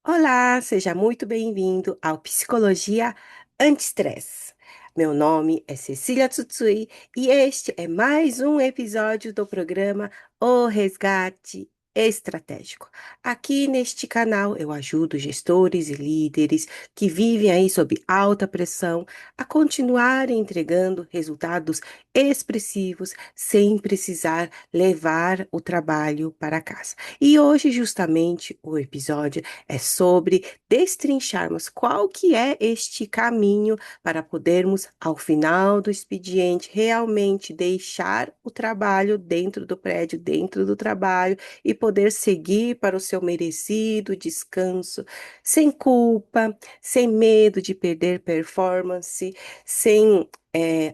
Olá, seja muito bem-vindo ao Psicologia Anti-Estresse. Meu nome é Cecília Tsutsui e este é mais um episódio do programa O Resgate Estratégico. Aqui neste canal eu ajudo gestores e líderes que vivem aí sob alta pressão a continuar entregando resultados expressivos sem precisar levar o trabalho para casa. E hoje, justamente, o episódio é sobre destrincharmos qual que é este caminho para podermos, ao final do expediente, realmente deixar o trabalho dentro do prédio, dentro do trabalho e poder seguir para o seu merecido descanso, sem culpa, sem medo de perder performance, sem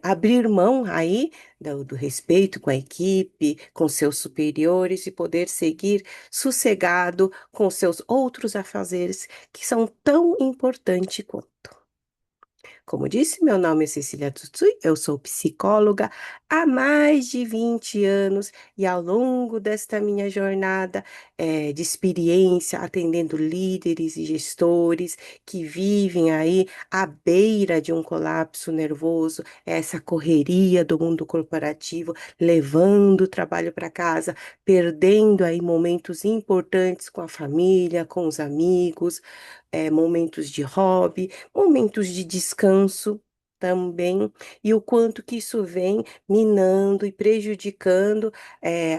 abrir mão aí do respeito com a equipe, com seus superiores e poder seguir sossegado com seus outros afazeres que são tão importantes quanto. Como disse, meu nome é Cecília Tutsui, eu sou psicóloga há mais de 20 anos e ao longo desta minha jornada de experiência, atendendo líderes e gestores que vivem aí à beira de um colapso nervoso, essa correria do mundo corporativo, levando o trabalho para casa, perdendo aí momentos importantes com a família, com os amigos, momentos de hobby, momentos de descanso também, e o quanto que isso vem minando e prejudicando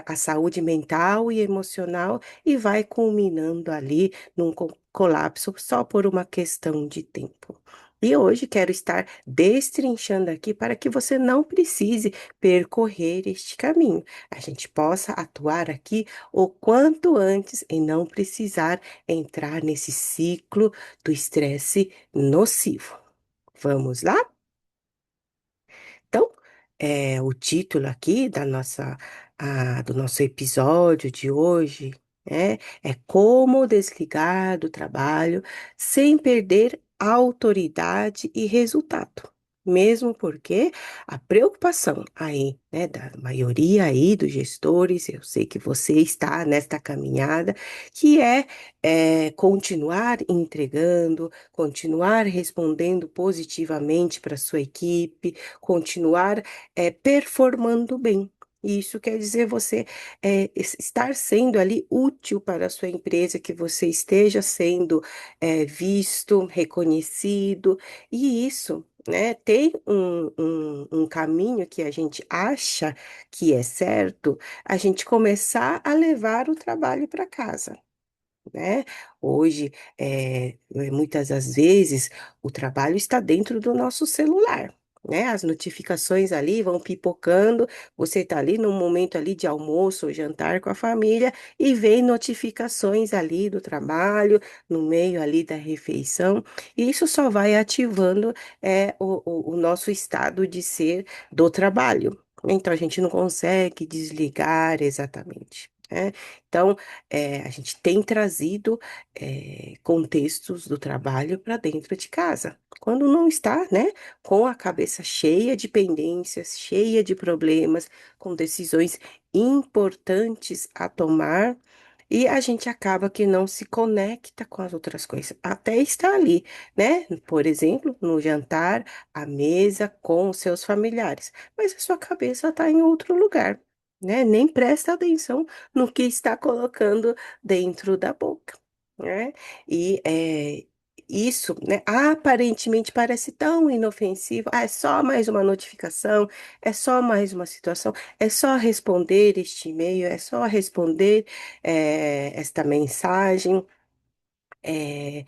a saúde mental e emocional e vai culminando ali num colapso só por uma questão de tempo. E hoje quero estar destrinchando aqui para que você não precise percorrer este caminho. A gente possa atuar aqui o quanto antes e não precisar entrar nesse ciclo do estresse nocivo. Vamos lá? Então, o título aqui do nosso episódio de hoje, é Como desligar do trabalho sem perder autoridade e resultado. Mesmo porque a preocupação aí, né, da maioria aí dos gestores, eu sei que você está nesta caminhada, que continuar entregando, continuar respondendo positivamente para sua equipe, continuar performando bem. Isso quer dizer você estar sendo ali útil para a sua empresa, que você esteja sendo visto, reconhecido, e isso, né, tem um caminho que a gente acha que é certo, a gente começar a levar o trabalho para casa, né? Hoje, muitas das vezes, o trabalho está dentro do nosso celular, né? As notificações ali vão pipocando, você está ali num momento ali de almoço ou jantar com a família e vem notificações ali do trabalho, no meio ali da refeição, e isso só vai ativando o nosso estado de ser do trabalho. Então, a gente não consegue desligar exatamente, né? Então, a gente tem trazido contextos do trabalho para dentro de casa. Quando não está, né, com a cabeça cheia de pendências, cheia de problemas, com decisões importantes a tomar, e a gente acaba que não se conecta com as outras coisas. Até está ali, né? Por exemplo, no jantar, à mesa com os seus familiares, mas a sua cabeça está em outro lugar, né? Nem presta atenção no que está colocando dentro da boca, né? E isso, né, aparentemente parece tão inofensivo. Ah, é só mais uma notificação, é só mais uma situação, é só responder este e-mail, é só responder esta mensagem. é,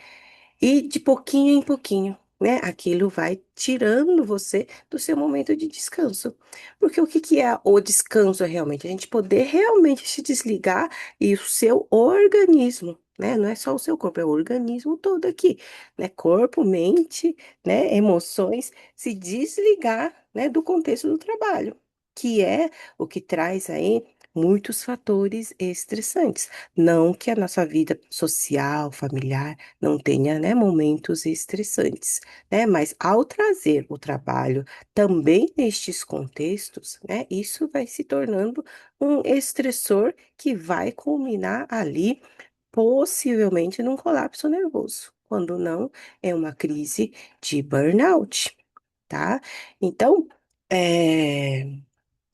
e de pouquinho em pouquinho, né? Aquilo vai tirando você do seu momento de descanso. Porque o que que é o descanso realmente? A gente poder realmente se desligar e o seu organismo, né? Não é só o seu corpo, é o organismo todo aqui, né? Corpo, mente, né? Emoções, se desligar, né? Do contexto do trabalho, que é o que traz aí muitos fatores estressantes. Não que a nossa vida social, familiar, não tenha, né, momentos estressantes, né? Mas ao trazer o trabalho também nestes contextos, né, isso vai se tornando um estressor que vai culminar ali possivelmente num colapso nervoso, quando não é uma crise de burnout, tá? Então, é,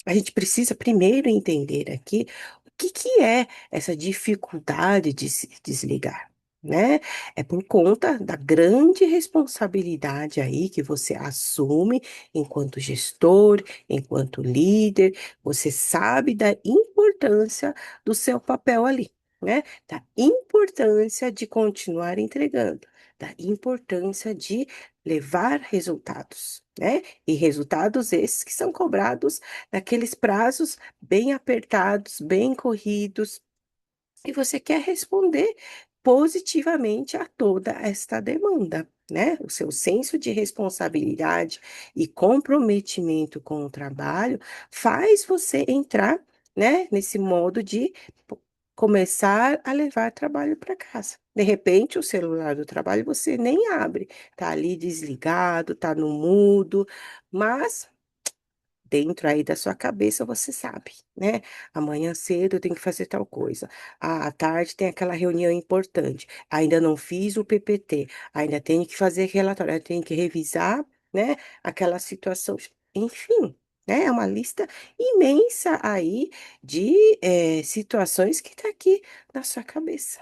a gente precisa primeiro entender aqui o que que é essa dificuldade de se desligar, né? É por conta da grande responsabilidade aí que você assume enquanto gestor, enquanto líder, você sabe da importância do seu papel ali, né? Da importância de continuar entregando, da importância de levar resultados, né? E resultados esses que são cobrados naqueles prazos bem apertados, bem corridos, e você quer responder positivamente a toda esta demanda, né? O seu senso de responsabilidade e comprometimento com o trabalho faz você entrar, né, nesse modo de começar a levar trabalho para casa. De repente, o celular do trabalho você nem abre, tá ali desligado, tá no mudo, mas dentro aí da sua cabeça você sabe, né? Amanhã cedo eu tenho que fazer tal coisa. À tarde tem aquela reunião importante. Ainda não fiz o PPT, ainda tenho que fazer relatório, ainda tenho que revisar, né? Aquela situação, enfim. Né? É uma lista imensa aí de situações que está aqui na sua cabeça,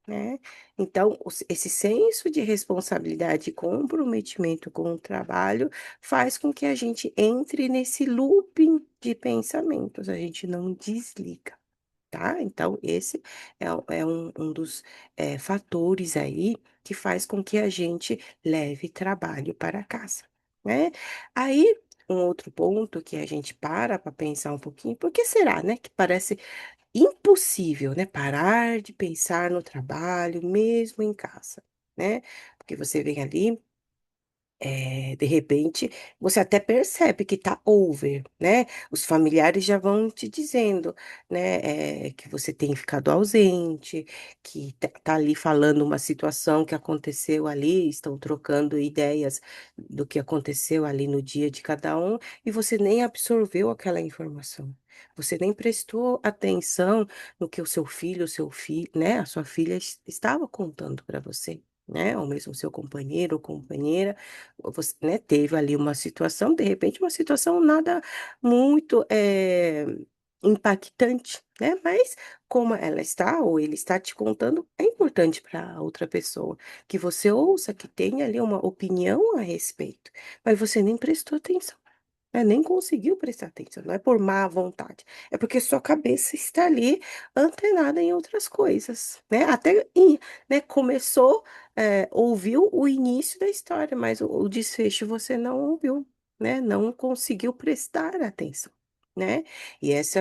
né? Então, esse senso de responsabilidade e comprometimento com o trabalho faz com que a gente entre nesse looping de pensamentos, a gente não desliga, tá? Então, esse é um dos fatores aí que faz com que a gente leve trabalho para casa, né? Aí, um outro ponto que a gente para pensar um pouquinho, por que será, né, que parece impossível, né, parar de pensar no trabalho mesmo em casa, né? Porque você vem ali de repente, você até percebe que tá over, né? Os familiares já vão te dizendo, né, que você tem ficado ausente, que tá ali falando uma situação que aconteceu ali, estão trocando ideias do que aconteceu ali no dia de cada um, e você nem absorveu aquela informação. Você nem prestou atenção no que o seu filho, né, a sua filha estava contando para você, né? Ou mesmo seu companheiro ou companheira você, né, teve ali uma situação, de repente, uma situação nada muito impactante, né? Mas como ela está ou ele está te contando, é importante para a outra pessoa que você ouça, que tenha ali uma opinião a respeito, mas você nem prestou atenção. Né, nem conseguiu prestar atenção, não é por má vontade, é porque sua cabeça está ali antenada em outras coisas, né? Até, né, começou, ouviu o início da história, mas o desfecho você não ouviu, né? Não conseguiu prestar atenção, né? E esse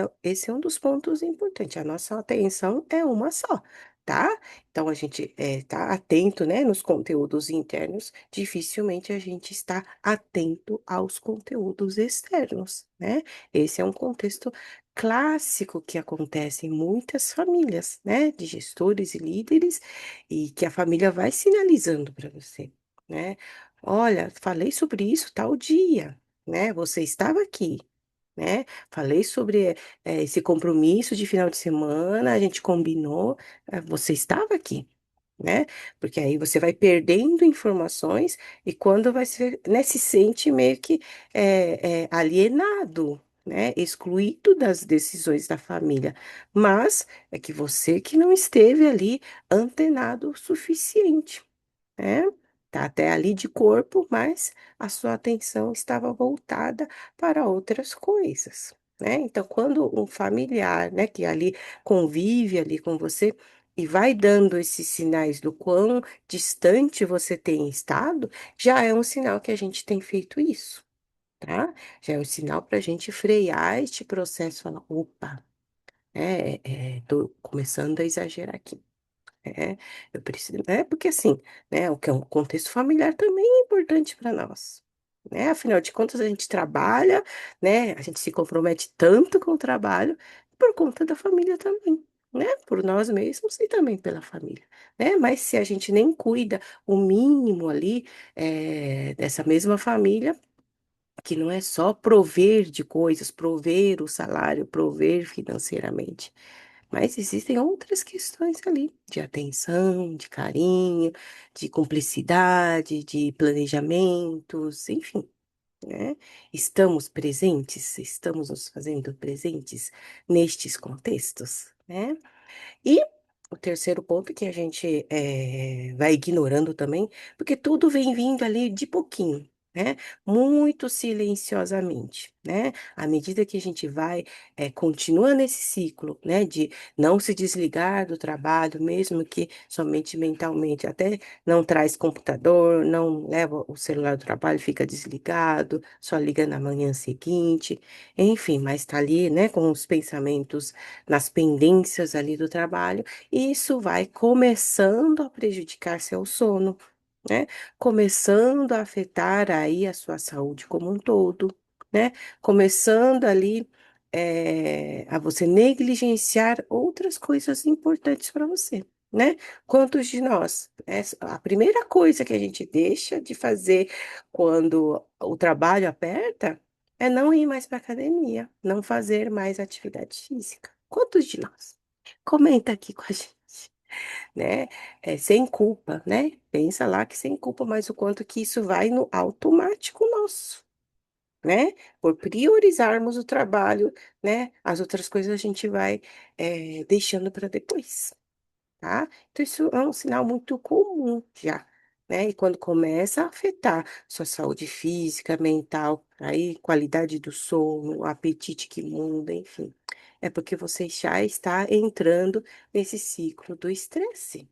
é um dos pontos importantes. A nossa atenção é uma só. Tá? Então a gente tá atento, né, nos conteúdos internos, dificilmente a gente está atento aos conteúdos externos, né? Esse é um contexto clássico que acontece em muitas famílias, né, de gestores e líderes, e que a família vai sinalizando para você, né? Olha, falei sobre isso tal dia, né? Você estava aqui. Né? Falei sobre esse compromisso de final de semana, a gente combinou, você estava aqui, né? Porque aí você vai perdendo informações e quando vai ser, né, se sente meio que alienado, né? Excluído das decisões da família. Mas é que você que não esteve ali antenado o suficiente, né? Tá até ali de corpo, mas a sua atenção estava voltada para outras coisas, né? Então, quando um familiar, né, que ali convive ali com você e vai dando esses sinais do quão distante você tem estado, já é um sinal que a gente tem feito isso, tá? Já é um sinal para a gente frear este processo, falar, opa, tô começando a exagerar aqui. É, eu preciso, porque assim, né, o que é um contexto familiar também é importante para nós, né? Afinal de contas, a gente trabalha, né? A gente se compromete tanto com o trabalho por conta da família também, né? Por nós mesmos e também pela família, né? Mas se a gente nem cuida o mínimo ali, dessa mesma família, que não é só prover de coisas, prover o salário, prover financeiramente. Mas existem outras questões ali, de atenção, de carinho, de cumplicidade, de planejamentos, enfim, né? Estamos presentes, estamos nos fazendo presentes nestes contextos, né? E o terceiro ponto que a gente vai ignorando também, porque tudo vem vindo ali de pouquinho, né? Muito silenciosamente, né? À medida que a gente vai, continua nesse ciclo, né? De não se desligar do trabalho, mesmo que somente mentalmente, até não traz computador, não leva o celular do trabalho, fica desligado, só liga na manhã seguinte, enfim, mas está ali, né? Com os pensamentos nas pendências ali do trabalho, e isso vai começando a prejudicar seu sono, né? Começando a afetar aí a sua saúde como um todo, né? Começando ali a você negligenciar outras coisas importantes para você, né? Quantos de nós? A primeira coisa que a gente deixa de fazer quando o trabalho aperta é não ir mais para academia, não fazer mais atividade física. Quantos de nós? Comenta aqui com a gente, né? Sem culpa, né? Pensa lá que sem culpa, mas o quanto que isso vai no automático nosso, né? Por priorizarmos o trabalho, né? As outras coisas a gente vai deixando para depois, tá? Então, isso é um sinal muito comum já, né? E quando começa a afetar sua saúde física, mental, aí qualidade do sono, o apetite que muda, enfim, é porque você já está entrando nesse ciclo do estresse,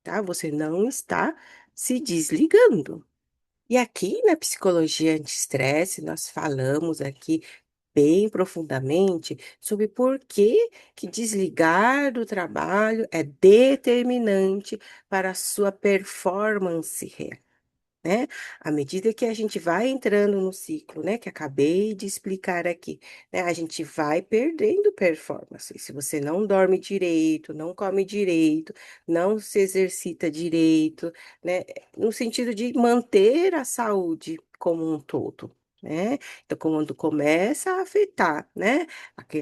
tá? Você não está se desligando. E aqui na psicologia anti-estresse, nós falamos aqui bem profundamente sobre por que desligar do trabalho é determinante para a sua performance real, né? À medida que a gente vai entrando no ciclo, né, que acabei de explicar aqui, né, a gente vai perdendo performance. Se você não dorme direito, não come direito, não se exercita direito, né, no sentido de manter a saúde como um todo. Né? Então, quando começa a afetar, né,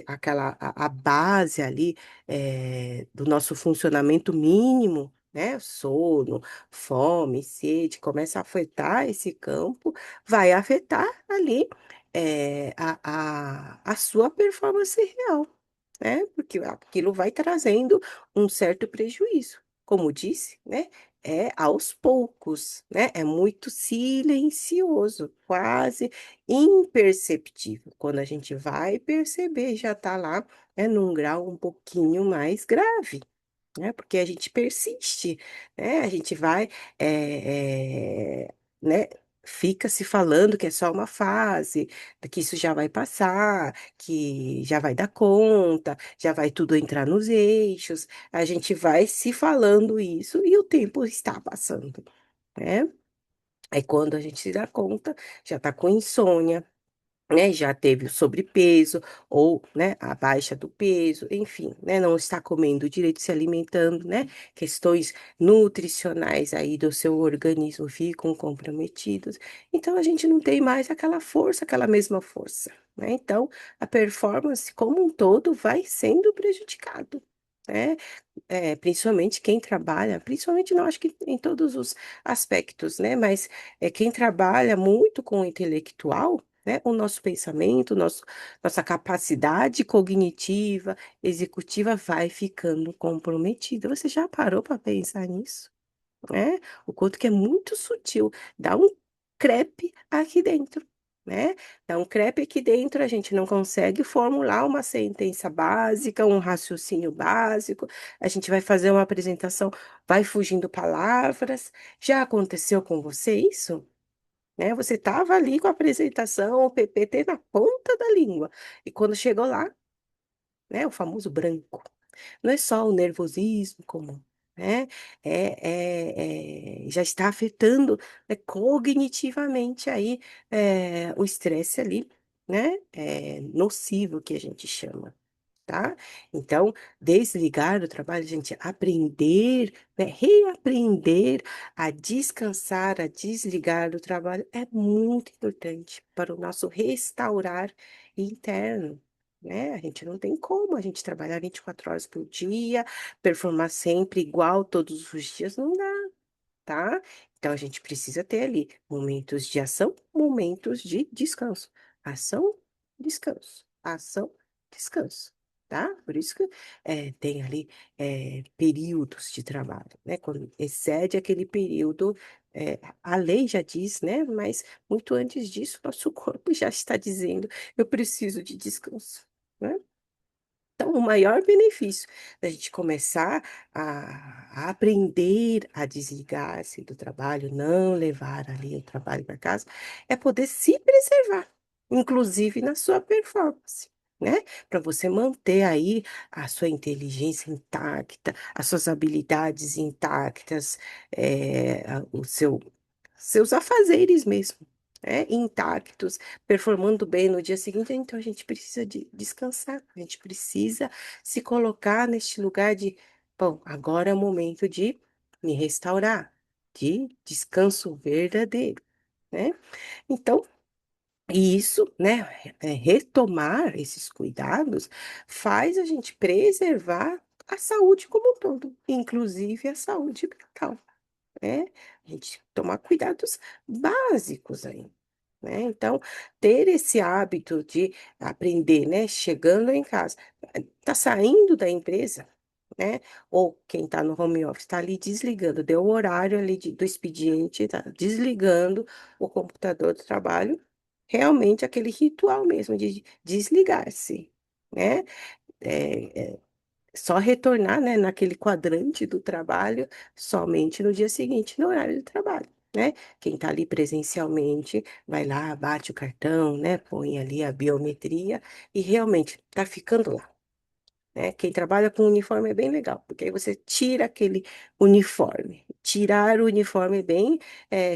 aquela a base ali do nosso funcionamento mínimo, né, sono, fome, sede, começa a afetar esse campo, vai afetar ali a sua performance real, né? Porque aquilo vai trazendo um certo prejuízo. Como disse, né? É aos poucos, né? É muito silencioso, quase imperceptível. Quando a gente vai perceber, já está lá, num grau um pouquinho mais grave, né? Porque a gente persiste, né? A gente vai, né? Fica se falando que é só uma fase, que isso já vai passar, que já vai dar conta, já vai tudo entrar nos eixos. A gente vai se falando isso e o tempo está passando, né? Aí quando a gente se dá conta, já está com insônia, né, já teve o sobrepeso ou, né, a baixa do peso, enfim, né, não está comendo direito, se alimentando, né, questões nutricionais aí do seu organismo ficam comprometidas. Então a gente não tem mais aquela força, aquela mesma força, né? Então a performance como um todo vai sendo prejudicado. Né? Principalmente quem trabalha, principalmente não acho que em todos os aspectos, né? Mas quem trabalha muito com o intelectual, né? O nosso pensamento, nossa capacidade cognitiva, executiva vai ficando comprometida. Você já parou para pensar nisso? Né? O quanto que é muito sutil, dá um crepe aqui dentro, né? Dá um crepe aqui dentro, a gente não consegue formular uma sentença básica, um raciocínio básico, a gente vai fazer uma apresentação, vai fugindo palavras. Já aconteceu com você isso? Né? Você estava ali com a apresentação, o PPT na ponta da língua, e quando chegou lá, né, o famoso branco. Não é só o nervosismo comum, né? Já está afetando, né, cognitivamente aí o estresse ali, né? Nocivo que a gente chama. Tá? Então, desligar do trabalho, gente, aprender, né, reaprender a descansar, a desligar do trabalho é muito importante para o nosso restaurar interno, né? A gente não tem como a gente trabalhar 24 horas por dia, performar sempre igual todos os dias, não dá, tá? Então a gente precisa ter ali momentos de ação, momentos de descanso. Ação, descanso. Ação, descanso. Tá? Por isso que tem ali períodos de trabalho, né? Quando excede aquele período, a lei já diz, né? Mas muito antes disso, nosso corpo já está dizendo, eu preciso de descanso, né? Então, o maior benefício da gente começar a aprender a desligar-se do trabalho, não levar ali o trabalho para casa, é poder se preservar, inclusive na sua performance, né? Para você manter aí a sua inteligência intacta, as suas habilidades intactas, o seu seus afazeres mesmo, né, intactos, performando bem no dia seguinte, então a gente precisa de descansar, a gente precisa se colocar neste lugar de, bom, agora é o momento de me restaurar, de descanso verdadeiro, né? Então, e isso, né, retomar esses cuidados faz a gente preservar a saúde como um todo, inclusive a saúde mental, né? A gente tomar cuidados básicos aí, né? Então, ter esse hábito de aprender, né? Chegando em casa, tá saindo da empresa, né? Ou quem tá no home office tá ali desligando, deu o horário ali do expediente, tá desligando o computador do trabalho, realmente aquele ritual mesmo de desligar-se, né? É, só retornar, né, naquele quadrante do trabalho somente no dia seguinte, no horário do trabalho, né? Quem está ali presencialmente vai lá, bate o cartão, né, põe ali a biometria e realmente está ficando lá, né? Quem trabalha com uniforme é bem legal, porque aí você tira aquele uniforme. Tirar o uniforme é bem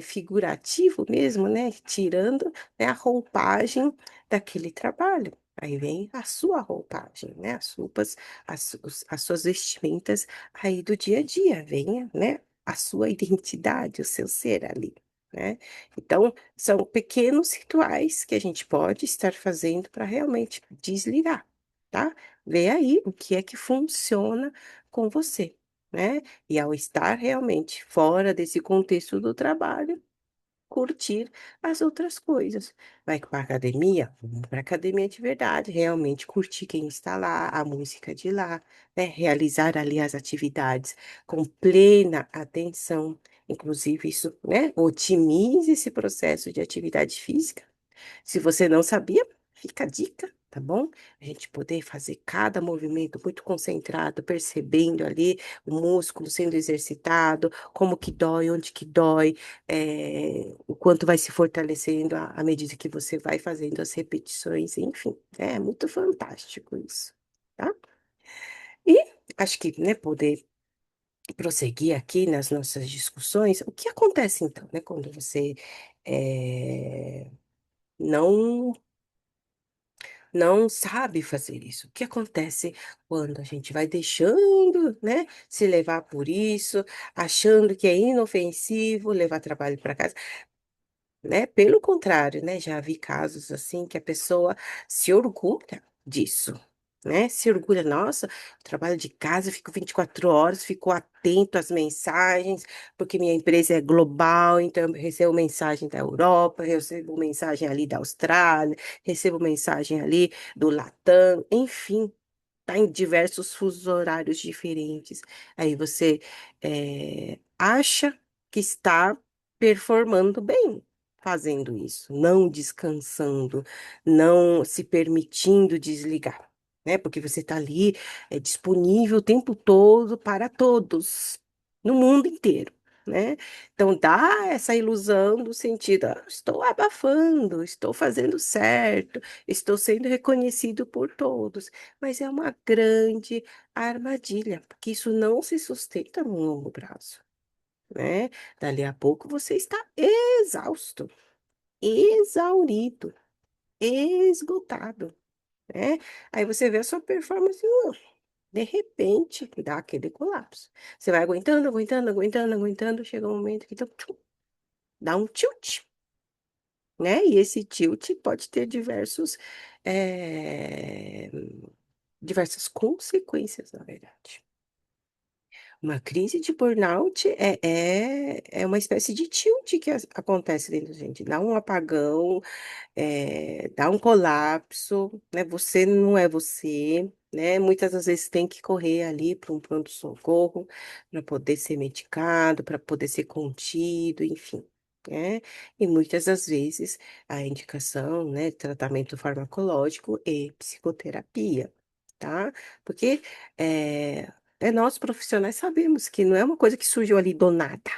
figurativo mesmo, né? Tirando, né, a roupagem daquele trabalho. Aí vem a sua roupagem, né? As roupas, as suas vestimentas aí do dia a dia, vem, né? A sua identidade, o seu ser ali, né? Então, são pequenos rituais que a gente pode estar fazendo para realmente desligar, tá? Vê aí o que é que funciona com você, né? E ao estar realmente fora desse contexto do trabalho, curtir as outras coisas. Vai para academia? Vamos para academia de verdade, realmente curtir quem está lá, a música de lá, né? Realizar ali as atividades com plena atenção. Inclusive, isso, né? Otimize esse processo de atividade física. Se você não sabia, fica a dica, tá bom? A gente poder fazer cada movimento muito concentrado, percebendo ali o músculo sendo exercitado, como que dói, onde que dói, o quanto vai se fortalecendo à medida que você vai fazendo as repetições, enfim, é muito fantástico isso, tá? E acho que, né, poder prosseguir aqui nas nossas discussões, o que acontece então, né, quando você não não sabe fazer isso. O que acontece quando a gente vai deixando, né, se levar por isso, achando que é inofensivo levar trabalho para casa, né? Pelo contrário, né? Já vi casos assim que a pessoa se orgulha disso, né? Se orgulha, nossa, eu trabalho de casa, eu fico 24 horas, fico atento às mensagens, porque minha empresa é global, então eu recebo mensagem da Europa, recebo mensagem ali da Austrália, recebo mensagem ali do Latam, enfim, tá em diversos fusos horários diferentes. Aí você acha que está performando bem fazendo isso, não descansando, não se permitindo desligar, né? Porque você está ali disponível o tempo todo para todos, no mundo inteiro. Né? Então dá essa ilusão do sentido, estou abafando, estou fazendo certo, estou sendo reconhecido por todos. Mas é uma grande armadilha, porque isso não se sustenta no longo prazo, né? Dali a pouco você está exausto, exaurido, esgotado, né? Aí você vê a sua performance, de repente, dá aquele colapso. Você vai aguentando, aguentando, aguentando, aguentando, chega um momento que dá um tilt, né? E esse tilt pode ter eh, diversas consequências, na verdade. Uma crise de burnout é uma espécie de tilt que acontece dentro da gente, dá um apagão, dá um colapso, né? Você não é você, né? Muitas das vezes tem que correr ali para um pronto-socorro para poder ser medicado, para poder ser contido, enfim, né? E muitas das vezes a indicação, né, tratamento farmacológico e psicoterapia, tá? Porque é, nós profissionais sabemos que não é uma coisa que surgiu ali do nada,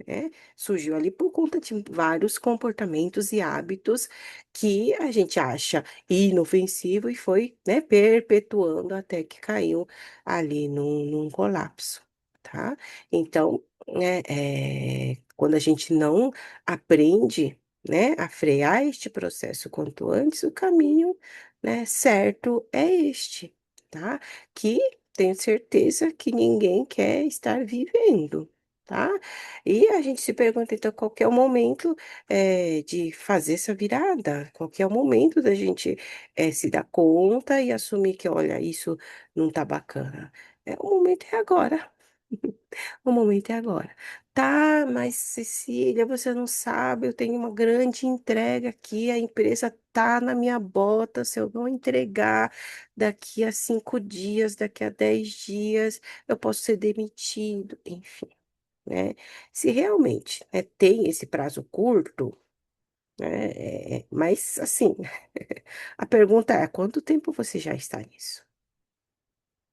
né? Surgiu ali por conta de vários comportamentos e hábitos que a gente acha inofensivo e foi, né, perpetuando até que caiu ali num colapso, tá? Então, né, quando a gente não aprende, né, a frear este processo quanto antes, o caminho, né, certo é este, tá? Que tenho certeza que ninguém quer estar vivendo. Tá? E a gente se pergunta, então, qual que é o momento de fazer essa virada? Qual que é o momento da gente se dar conta e assumir que, olha, isso não tá bacana? O momento é agora. O momento é agora. Tá, mas Cecília, você não sabe, eu tenho uma grande entrega aqui, a empresa tá na minha bota, se eu não entregar daqui a 5 dias, daqui a 10 dias, eu posso ser demitido, enfim, né? Se realmente, né, tem esse prazo curto, né, mas assim, a pergunta é, há quanto tempo você já está nisso,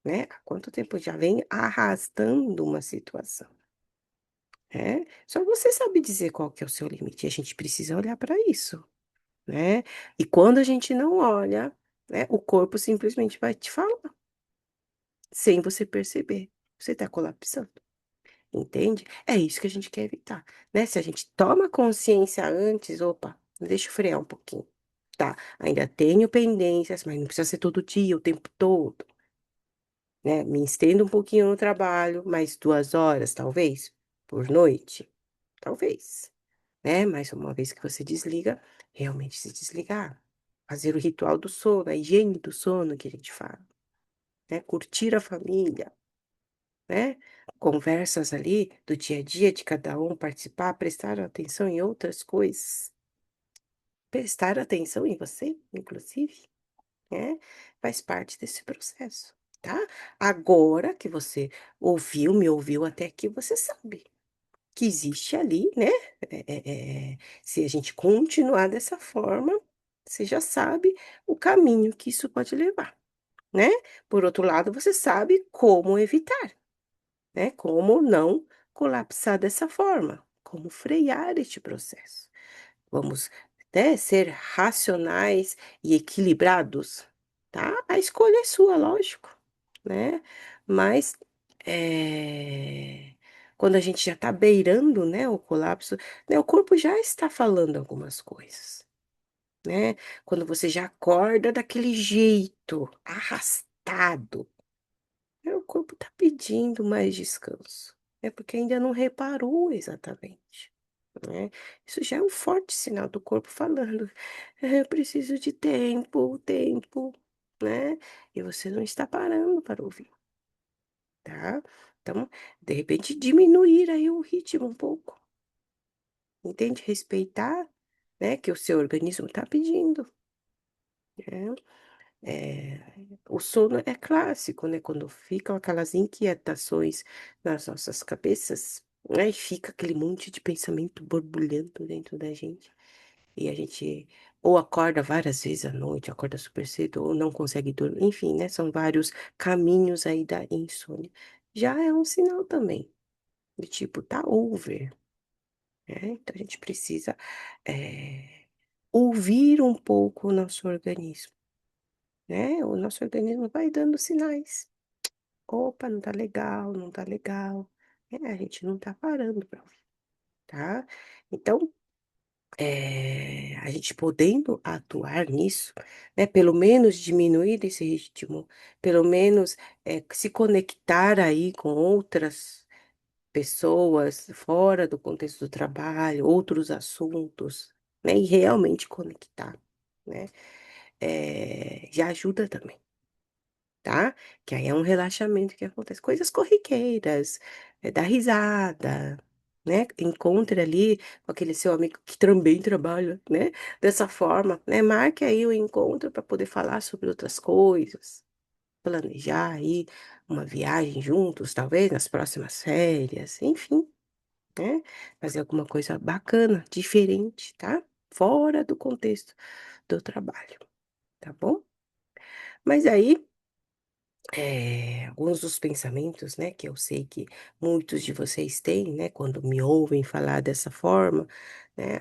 né? Há quanto tempo já vem arrastando uma situação, né? Só você sabe dizer qual que é o seu limite, e a gente precisa olhar para isso, né? E quando a gente não olha, né, o corpo simplesmente vai te falar, sem você perceber, você está colapsando. Entende? É isso que a gente quer evitar, né? Se a gente toma consciência antes, opa, deixa eu frear um pouquinho. Tá, ainda tenho pendências, mas não precisa ser todo dia, o tempo todo, né? Me estendo um pouquinho no trabalho, mais 2 horas, talvez, por noite, talvez, né? Mas uma vez que você desliga, realmente se desligar. Fazer o ritual do sono, a higiene do sono que a gente fala, né? Curtir a família, né? Conversas ali do dia a dia de cada um, participar, prestar atenção em outras coisas, prestar atenção em você, inclusive, né? Faz parte desse processo, tá? Agora que você me ouviu até aqui, você sabe que existe ali, né? Se a gente continuar dessa forma, você já sabe o caminho que isso pode levar, né? Por outro lado, você sabe como evitar, né? Como não colapsar dessa forma, como frear este processo. Vamos, né, ser racionais e equilibrados, tá? A escolha é sua, lógico, né? Mas quando a gente já está beirando, né, o colapso, né, o corpo já está falando algumas coisas, né? Quando você já acorda daquele jeito, arrastado, o corpo está pedindo mais descanso. É porque ainda não reparou exatamente, né? Isso já é um forte sinal do corpo falando: eu preciso de tempo, tempo", né? E você não está parando para ouvir, tá? Então, de repente, diminuir aí o ritmo um pouco, entende? Respeitar, né, que o seu organismo está pedindo, né? Eh, o sono é clássico, né, quando ficam aquelas inquietações nas nossas cabeças, né, e fica aquele monte de pensamento borbulhando dentro da gente, e a gente ou acorda várias vezes à noite, acorda super cedo, ou não consegue dormir, enfim, né, são vários caminhos aí da insônia. Já é um sinal também, do tipo, tá over, né, então a gente precisa, ouvir um pouco o nosso organismo, né, o nosso organismo vai dando sinais. Opa, não tá legal, não tá legal. A gente não tá parando pra ouvir, tá? Então, a gente podendo atuar nisso, né, pelo menos diminuir esse ritmo, pelo menos, se conectar aí com outras pessoas fora do contexto do trabalho, outros assuntos, né? E realmente conectar, né? Já ajuda também, tá? Que aí é um relaxamento que acontece. Coisas corriqueiras, dar risada, né? Encontre ali com aquele seu amigo que também trabalha, né? Dessa forma, né? Marque aí o encontro para poder falar sobre outras coisas, planejar aí uma viagem juntos, talvez nas próximas férias, enfim, né? Fazer alguma coisa bacana, diferente, tá? Fora do contexto do trabalho, tá bom? Mas aí alguns dos pensamentos, né, que eu sei que muitos de vocês têm, né, quando me ouvem falar dessa forma, né,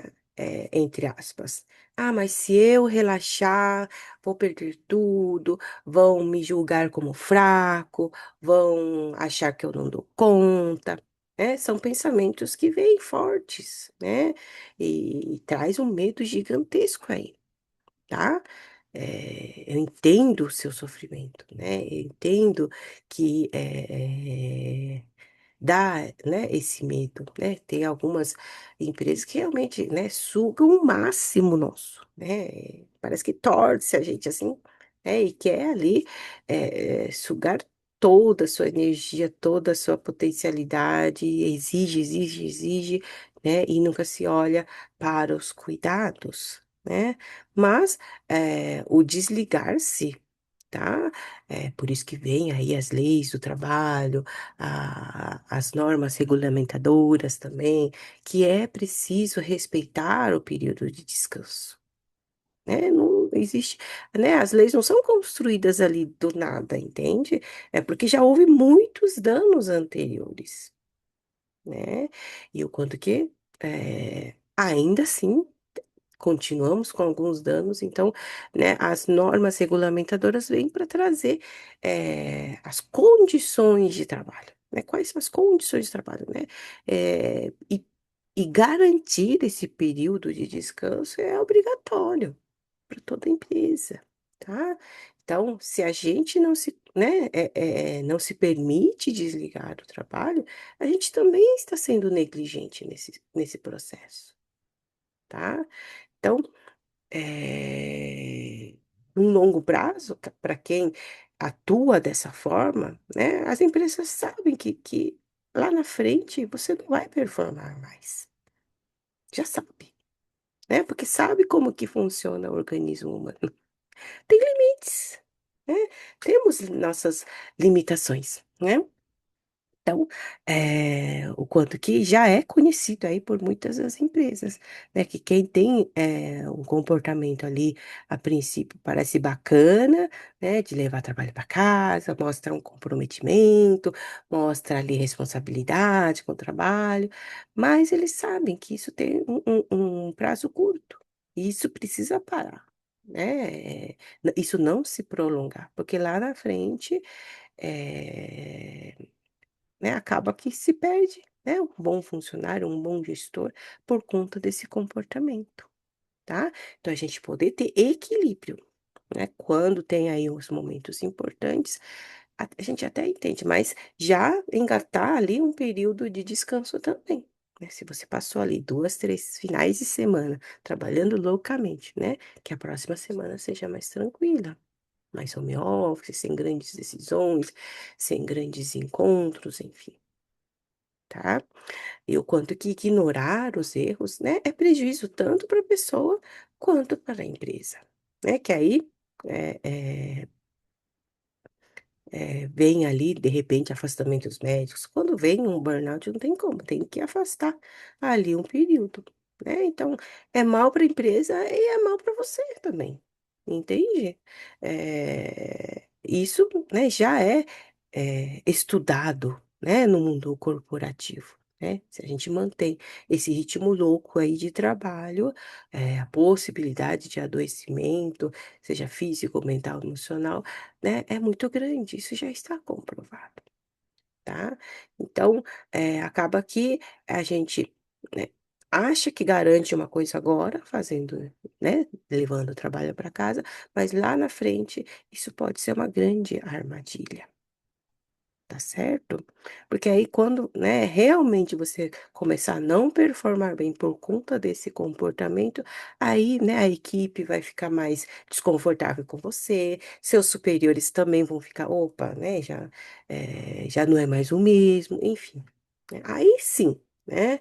entre aspas, ah, mas se eu relaxar, vou perder tudo, vão me julgar como fraco, vão achar que eu não dou conta, né? São pensamentos que vêm fortes, né? E traz um medo gigantesco aí, tá? Eu entendo o seu sofrimento, né? Eu entendo que dá, né, esse medo, né? Tem algumas empresas que realmente, né, sugam o máximo nosso, né? Parece que torce a gente assim, né? E quer ali sugar toda a sua energia, toda a sua potencialidade, exige, exige, exige, né? E nunca se olha para os cuidados, né? Mas o desligar-se, tá? É por isso que vem aí as leis do trabalho, as normas regulamentadoras também, que é preciso respeitar o período de descanso, né? Não existe, né? As leis não são construídas ali do nada, entende? É porque já houve muitos danos anteriores, né? E o quanto que, ainda assim, continuamos com alguns danos, então, né, as normas regulamentadoras vêm para trazer as condições de trabalho, né? Quais são as condições de trabalho, né? E garantir esse período de descanso é obrigatório para toda empresa, tá? Então, se a gente não se, né, não se permite desligar do trabalho, a gente também está sendo negligente nesse processo, tá? Então, num longo prazo, para quem atua dessa forma, né, as empresas sabem que lá na frente você não vai performar mais. Já sabe, né? Porque sabe como que funciona o organismo humano. Tem limites, né? Temos nossas limitações, né? Então, o quanto que já é conhecido aí por muitas das empresas, né, que quem tem, um comportamento ali, a princípio parece bacana, né, de levar trabalho para casa, mostra um comprometimento, mostra ali responsabilidade com o trabalho, mas eles sabem que isso tem um prazo curto, e isso precisa parar, né, isso não se prolongar, porque lá na frente, eh né, acaba que se perde, né, um bom funcionário, um bom gestor, por conta desse comportamento, tá? Então a gente poder ter equilíbrio, né, quando tem aí os momentos importantes, a gente até entende, mas já engatar ali um período de descanso também, né? Se você passou ali 2, 3 finais de semana trabalhando loucamente, né, que a próxima semana seja mais tranquila, mais home office, sem grandes decisões, sem grandes encontros, enfim, tá? E o quanto que ignorar os erros, né, é prejuízo tanto para a pessoa quanto para a empresa, né? Que aí eh eh vem ali, de repente, afastamentos médicos. Quando vem um burnout, não tem como, tem que afastar ali um período, né? Então, é mal para a empresa e é mal para você também, entende? Isso, né, já é estudado, né, no mundo corporativo, né? Se a gente mantém esse ritmo louco aí de trabalho, a possibilidade de adoecimento, seja físico, mental, emocional, né, é muito grande, isso já está comprovado, tá. Então, acaba que a gente, né, acha que garante uma coisa agora, fazendo, né, levando o trabalho para casa, mas lá na frente isso pode ser uma grande armadilha. tá certo? Porque aí quando, né, realmente você começar a não performar bem por conta desse comportamento, aí, né, a equipe vai ficar mais desconfortável com você, seus superiores também vão ficar, opa, né, já não é mais o mesmo, enfim, né. Aí sim, né,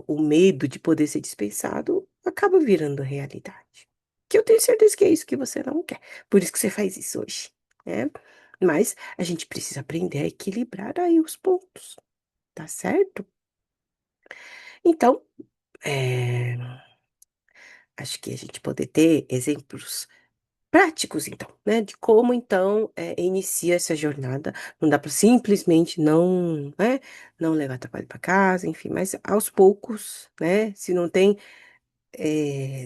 o medo de poder ser dispensado acaba virando realidade. Que eu tenho certeza que é isso que você não quer, por isso que você faz isso hoje, né. Mas a gente precisa aprender a equilibrar aí os pontos, tá certo? Então, eh, acho que a gente poder ter exemplos práticos então, né, de como então, inicia essa jornada. Não dá para simplesmente não, né, não levar trabalho para casa, enfim, mas aos poucos, né, se não tem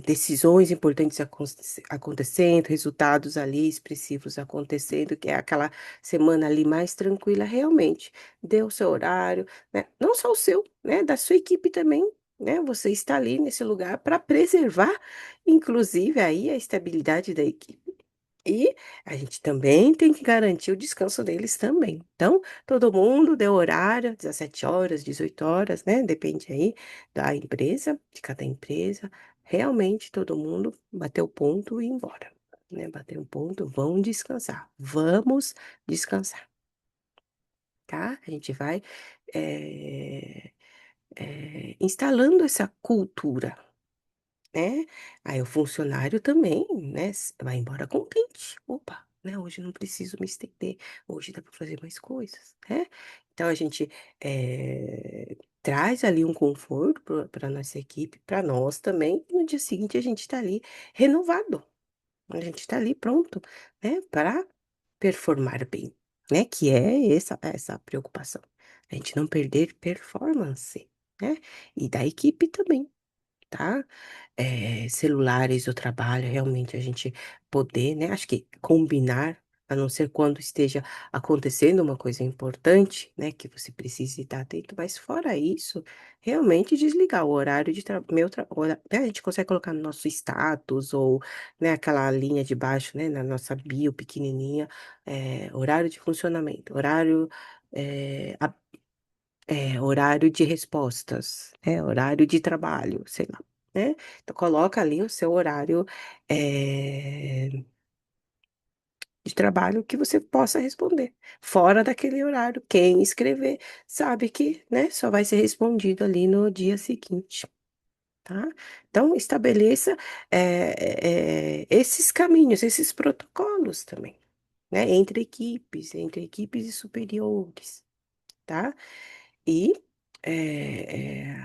decisões importantes acontecendo, resultados ali expressivos acontecendo, que é aquela semana ali mais tranquila, realmente, dê o seu horário, né, não só o seu, né, da sua equipe também, né, você está ali nesse lugar para preservar, inclusive, aí a estabilidade da equipe. E a gente também tem que garantir o descanso deles também. Então, todo mundo deu horário, 17 horas, 18 horas, né? Depende aí da empresa, de cada empresa. Realmente todo mundo bateu o ponto e ir embora, né? Bateu o ponto, vão descansar. Vamos descansar, tá? A gente vai eh, instalando essa cultura, né, aí o funcionário também, né, vai embora contente. "Opa, né, hoje não preciso me estender, hoje dá para fazer mais coisas", né. Então a gente, traz ali um conforto pra nossa equipe, para nós também, e no dia seguinte a gente está ali renovado, a gente está ali pronto, né, para performar bem, né, que é essa preocupação, a gente não perder performance, né, e da equipe também, tá. Celulares do trabalho, realmente a gente poder, né, acho que combinar, a não ser quando esteja acontecendo uma coisa importante, né, que você precise estar atento, mas fora isso, realmente desligar o horário de tra meu tra hora né, a gente consegue colocar no nosso status ou, né, aquela linha de baixo, né, na nossa bio pequenininha, horário de funcionamento, horário, horário de respostas, horário de trabalho, sei lá, né. Então coloca ali o seu horário, eh, de trabalho que você possa responder. Fora daquele horário, quem escrever sabe que, né, só vai ser respondido ali no dia seguinte, tá. Então estabeleça, esses caminhos, esses protocolos também, né, entre equipes e superiores, tá. E, eh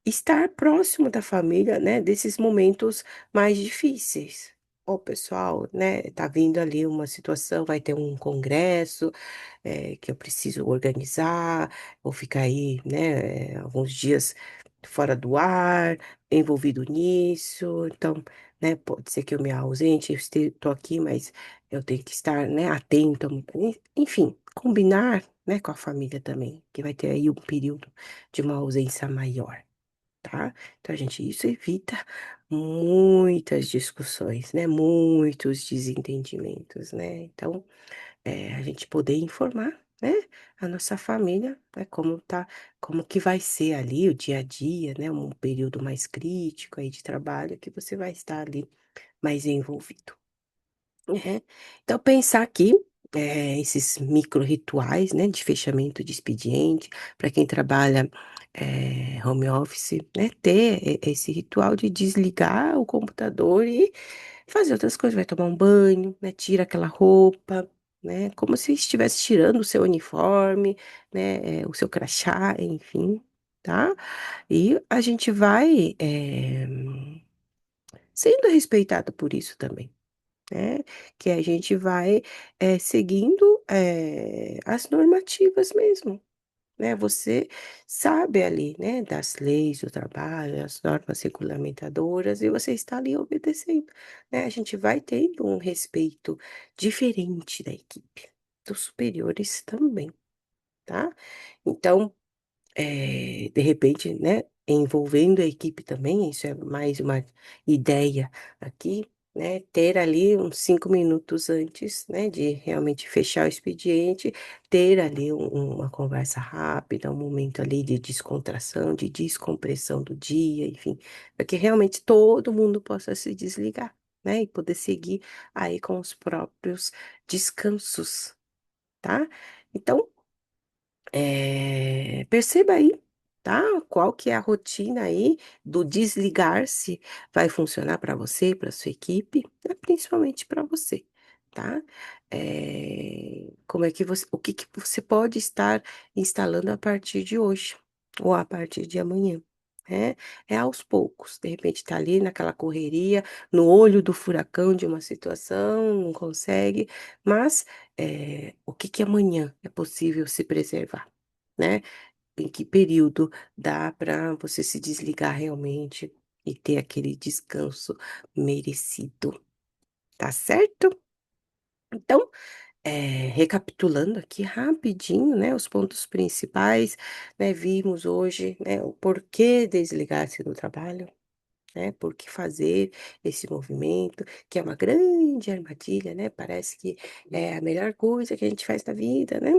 estar próximo da família, né, desses momentos mais difíceis. "Ó pessoal, né, tá vindo ali uma situação, vai ter um congresso, que eu preciso organizar, vou ficar aí, né, alguns dias fora do ar, envolvido nisso, então, né, pode ser que eu me ausente, eu tô aqui, mas eu tenho que estar, né, atenta, enfim, combinar, né, com a família também, que vai ter aí um período de uma ausência maior. Tá? Então, a gente isso evita muitas discussões, né, muitos desentendimentos, né. Então, a gente poder informar, né, a nossa família, né, como que vai ser ali o dia a dia, né, um período mais crítico aí de trabalho que você vai estar ali mais envolvido. É. Então pensar aqui, esses micro rituais, né, de fechamento de expediente, para quem trabalha, home office, né, ter esse ritual de desligar o computador e fazer outras coisas, vai tomar um banho, né, tira aquela roupa, né, como se estivesse tirando o seu uniforme, né, o seu crachá, enfim, tá. E a gente vai, sendo respeitado por isso também. Né, que a gente vai, seguindo, as normativas mesmo, né, você sabe ali, né, das leis do trabalho, as normas regulamentadoras e você está ali obedecendo, né, a gente vai tendo um respeito diferente da equipe, dos superiores também, tá. Então, de repente, né, envolvendo a equipe também, isso é mais uma ideia aqui, né, ter ali uns 5 minutos antes, né, de realmente fechar o expediente, ter ali uma conversa rápida, um momento ali de descontração, de descompressão do dia, enfim, para que realmente todo mundo possa se desligar, né, e poder seguir aí com os próprios descansos, tá? Então, perceba aí, tá? Qual que é a rotina aí do desligar-se vai funcionar para você, para sua equipe, né? Principalmente para você, tá? Como é que você, o que que você pode estar instalando a partir de hoje ou a partir de amanhã, né? É aos poucos, de repente tá ali naquela correria, no olho do furacão de uma situação, não consegue, mas o que que amanhã é possível se preservar, né? Em que período dá para você se desligar realmente e ter aquele descanso merecido, tá certo? Então, recapitulando aqui rapidinho, né, os pontos principais, né, vimos hoje, né, o porquê desligar-se do trabalho, né, por que fazer esse movimento, que é uma grande armadilha, né, parece que é a melhor coisa que a gente faz na vida, né,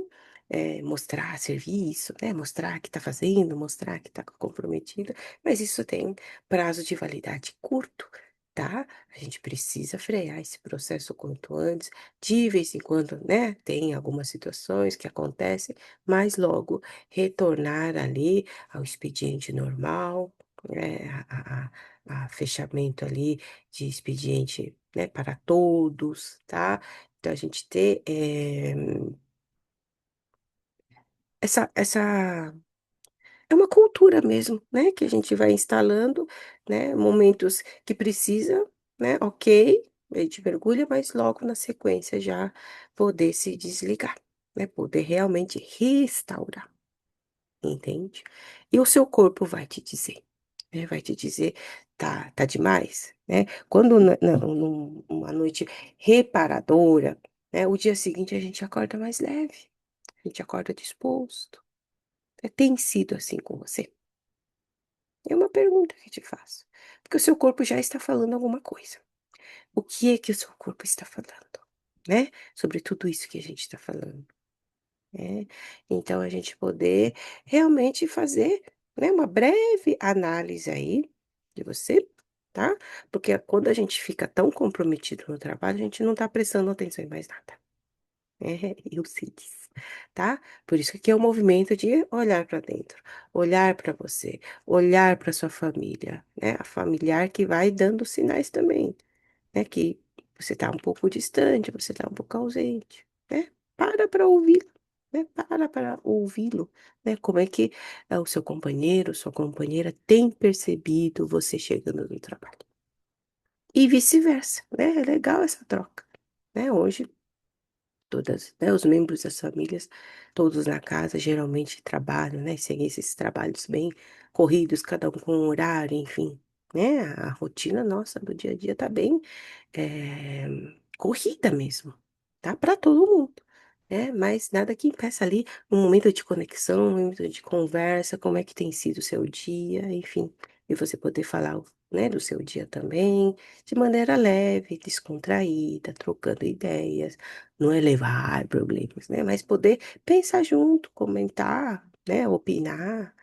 mostrar serviço, né, mostrar que está fazendo, mostrar que está comprometida, mas isso tem prazo de validade curto, tá? A gente precisa frear esse processo o quanto antes, de vez em quando, né, tem algumas situações que acontecem, mas logo retornar ali ao expediente normal, a fechamento ali de expediente, né, para todos, tá. Então a gente ter, essa é uma cultura mesmo, né, que a gente vai instalando, né, momentos que precisa, né, ok, a gente mergulha, mas logo na sequência já poder se desligar, né, poder realmente restaurar. Entende? E o seu corpo vai te dizer, né, vai te dizer: "Tá demais", né. Quando numa noite reparadora, né, o dia seguinte a gente acorda mais leve, a gente acorda disposto. Tem sido assim com você? É uma pergunta que te faço, porque o seu corpo já está falando alguma coisa. O que é que o seu corpo está falando, né, sobre tudo isso que a gente está falando? Então a gente poder realmente fazer, né, uma breve análise aí de você, tá? Porque quando a gente fica tão comprometido no trabalho, a gente não tá prestando atenção em mais nada. Eu sei disso, tá? Por isso que é o movimento de olhar para dentro, olhar para você, olhar para sua família, né? A familiar que vai dando sinais também, né, que você está um pouco distante, você está um pouco ausente, né. Para ouvi-lo, né, para ouvi-lo, né, como é que, o seu companheiro, sua companheira tem percebido você chegando do trabalho. E vice-versa, né, é legal essa troca, né, hoje todas, né, os membros das famílias, todos na casa geralmente trabalham, né, sem esses trabalhos bem corridos, cada um com um horário, enfim, né, a rotina nossa do dia a dia tá bem, eh, corrida mesmo, tá, para todo mundo, né, mas nada que impeça ali um momento de conexão, um momento de conversa, como é que tem sido o seu dia, enfim, e você poder falar, né, do seu dia também, de maneira leve, descontraída, trocando ideias. Não elevar problemas, né, mas poder pensar junto, comentar, né, opinar,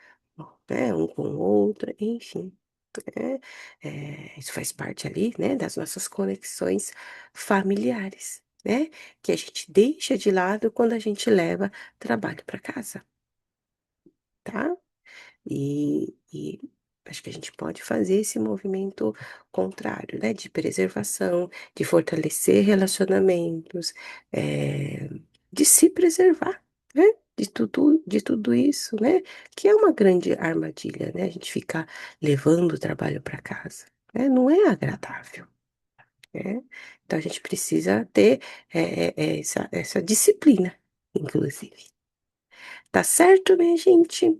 né, um com o outro, enfim, né, isso faz parte ali, né, das nossas conexões familiares, né, que a gente deixa de lado quando a gente leva trabalho para casa, tá? E acho que a gente pode fazer esse movimento contrário, né, de preservação, de fortalecer relacionamentos, eh, de se preservar, né, de tudo isso, né, que é uma grande armadilha, né, a gente ficar levando o trabalho para casa, né, não é agradável, né. Então a gente precisa ter, essa disciplina, inclusive. Tá certo, minha gente?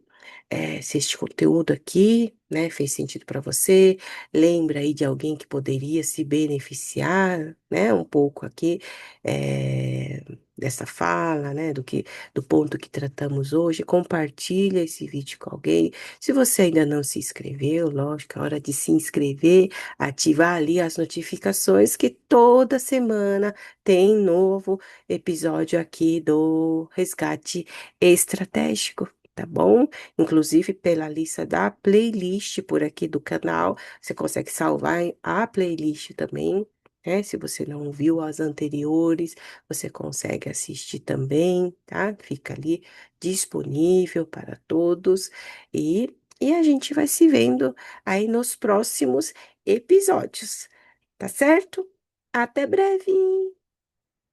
Se este conteúdo aqui, né, fez sentido para você, lembra aí de alguém que poderia se beneficiar, né, um pouco aqui, eh, dessa fala, né, do ponto que tratamos hoje, compartilha esse vídeo com alguém. Se você ainda não se inscreveu, lógico, é hora de se inscrever, ativar ali as notificações que toda semana tem novo episódio aqui do Resgate Estratégico. Tá bom? Inclusive pela lista da playlist por aqui do canal, você consegue salvar a playlist também, né? Se você não viu as anteriores, você consegue assistir também, tá? Fica ali disponível para todos e a gente vai se vendo aí nos próximos episódios, tá certo? Até breve!